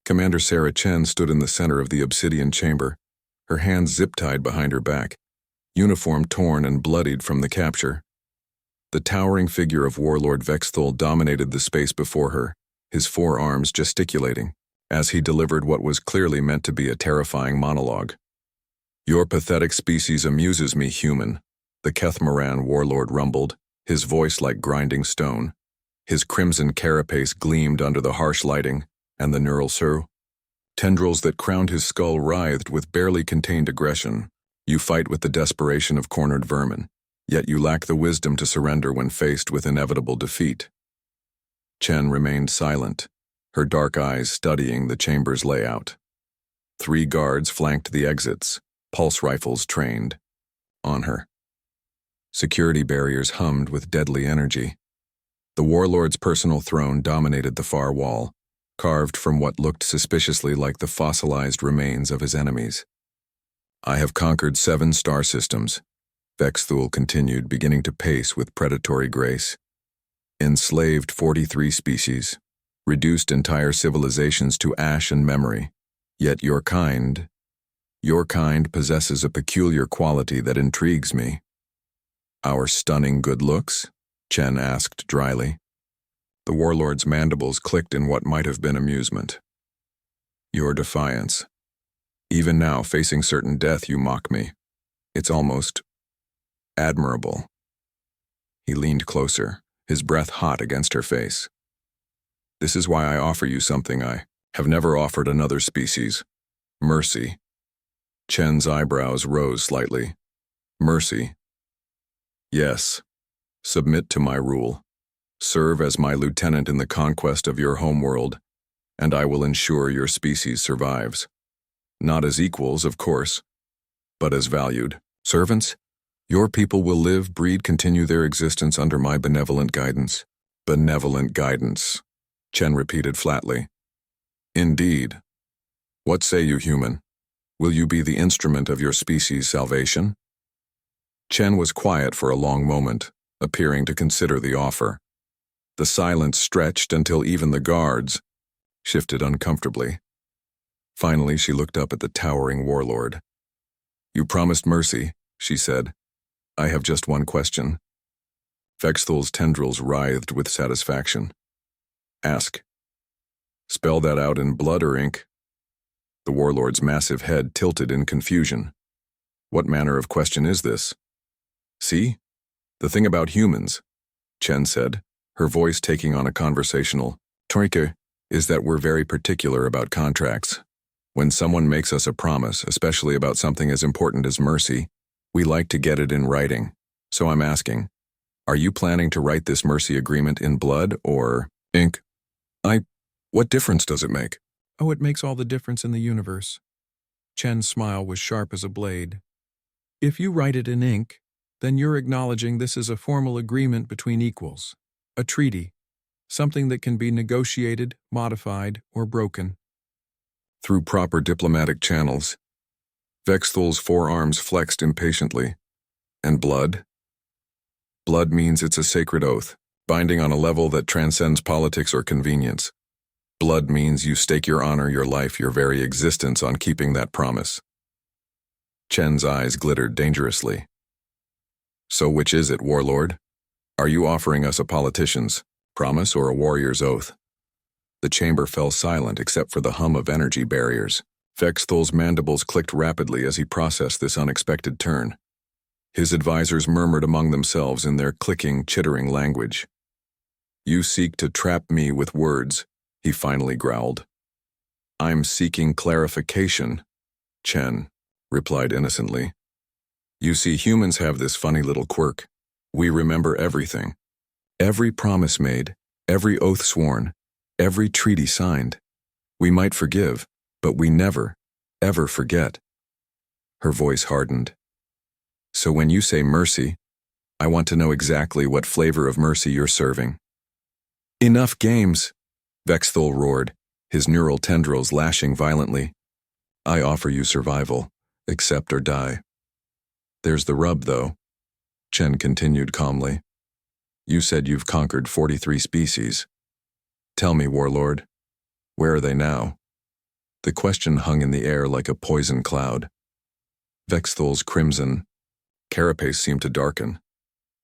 Commander Sarah Chen stood in the center of the obsidian chamber, her hands zip-tied behind her back, uniform torn and bloodied from the capture. The towering figure of Warlord Vexthul dominated the space before her, his forearms gesticulating, as he delivered what was clearly meant to be a terrifying monologue. "Your pathetic species amuses me, human," the Kethmaran warlord rumbled, his voice like grinding stone. His crimson carapace gleamed under the harsh lighting, and the neural tendrils that crowned his skull writhed with barely contained aggression. "You fight with the desperation of cornered vermin, yet you lack the wisdom to surrender when faced with inevitable defeat." Chen remained silent, her dark eyes studying the chamber's layout. 3 guards flanked the exits, pulse rifles trained on her. Security barriers hummed with deadly energy. The warlord's personal throne dominated the far wall, carved from what looked suspiciously like the fossilized remains of his enemies. "I have conquered 7 star systems," Vexthul continued, beginning to pace with predatory grace. "Enslaved 43 species, reduced entire civilizations to ash and memory. Yet your kind possesses a peculiar quality that intrigues me." "Our stunning good looks?" Chen asked dryly. The warlord's mandibles clicked in what might have been amusement. "Your defiance. Even now, facing certain death, you mock me. It's almost admirable." He leaned closer, his breath hot against her face. "This is why I offer you something I have never offered another species. Mercy." Chen's eyebrows rose slightly. "Mercy?" "Yes. Submit to my rule. Serve as my lieutenant in the conquest of your homeworld, and I will ensure your species survives. Not as equals, of course, but as valued servants. Your people will live, breed, continue their existence under my benevolent guidance." "Benevolent guidance," Chen repeated flatly. "Indeed. What say you, human? Will you be the instrument of your species' salvation?" Chen was quiet for a long moment, appearing to consider the offer. The silence stretched until even the guards shifted uncomfortably. Finally, she looked up at the towering warlord. "You promised mercy," she said. "I have just one question." Vexthul's tendrils writhed with satisfaction. "Ask." "Spell that out in blood or ink?" The warlord's massive head tilted in confusion. "What manner of question is this?" "See? The thing about humans," Chen said, her voice taking on a conversational troika, "is that we're very particular about contracts. When someone makes us a promise, especially about something as important as mercy, we like to get it in writing. So I'm asking, are you planning to write this mercy agreement in blood or ink?" What difference does it make?" "Oh, it makes all the difference in the universe." Chen's smile was sharp as a blade. "If you write it in ink, then you're acknowledging this is a formal agreement between equals. A treaty. Something that can be negotiated, modified, or broken." Through proper diplomatic channels. Vexthul's forearms flexed impatiently. "And blood?" "Blood means it's a sacred oath, binding on a level that transcends politics or convenience. Blood means you stake your honor, your life, your very existence on keeping that promise." Chen's eyes glittered dangerously. "So which is it, warlord? Are you offering us a politician's promise or a warrior's oath?" The chamber fell silent except for the hum of energy barriers. Vexthul's mandibles clicked rapidly as he processed this unexpected turn. His advisors murmured among themselves in their clicking, chittering language. "You seek to trap me with words," he finally growled. "I'm seeking clarification," Chen replied innocently. "You see, humans have this funny little quirk. We remember everything. Every promise made, every oath sworn, every treaty signed. We might forgive, but we never, ever forget." Her voice hardened. "So when you say mercy, I want to know exactly what flavor of mercy you're serving." "Enough games," Vexthul roared, his neural tendrils lashing violently. "I offer you survival. Accept or die." "There's the rub, though," Chen continued calmly. "You said you've conquered 43 species. Tell me, warlord, where are they now?" The question hung in the air like a poison cloud. Vexthol's crimson carapace seemed to darken.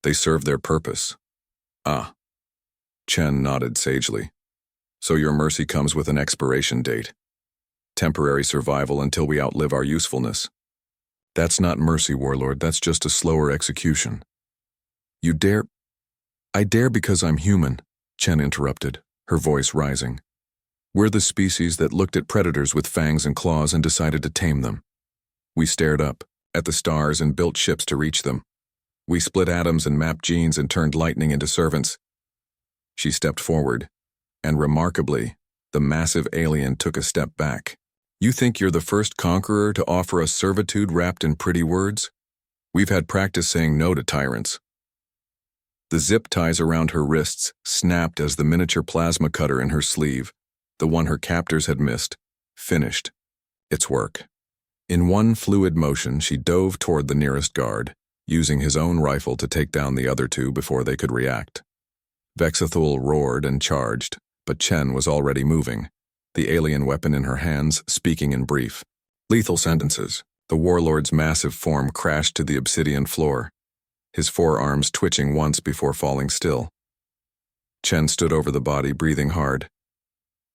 They served their purpose. Ah. Chen nodded sagely. So your mercy comes with an expiration date. Temporary survival until we outlive our usefulness. That's not mercy, Warlord, that's just a slower execution. You dare— I dare because I'm human, Chen interrupted, her voice rising. We're the species that looked at predators with fangs and claws and decided to tame them. We stared up at the stars and built ships to reach them. We split atoms and mapped genes and turned lightning into servants. She stepped forward, and remarkably, the massive alien took a step back. You think you're the first conqueror to offer us servitude wrapped in pretty words? We've had practice saying no to tyrants. The zip ties around her wrists snapped as the miniature plasma cutter in her sleeve, the one her captors had missed, finished its work. In one fluid motion, she dove toward the nearest guard, using his own rifle to take down the other two before they could react. Vexthul roared and charged, but Chen was already moving, the alien weapon in her hands, speaking in brief, lethal sentences. The warlord's massive form crashed to the obsidian floor, his forearms twitching once before falling still. Chen stood over the body, breathing hard.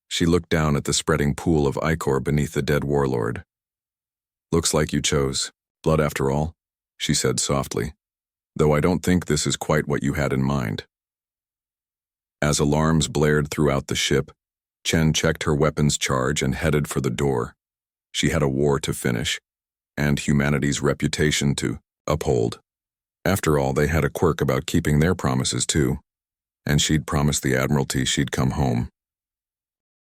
She looked down at the spreading pool of ichor beneath the dead warlord. Looks like you chose blood after all, she said softly, though I don't think this is quite what you had in mind. As alarms blared throughout the ship, Chen checked her weapons charge and headed for the door. She had a war to finish, and humanity's reputation to uphold. After all, they had a quirk about keeping their promises too, and she'd promised the Admiralty she'd come home.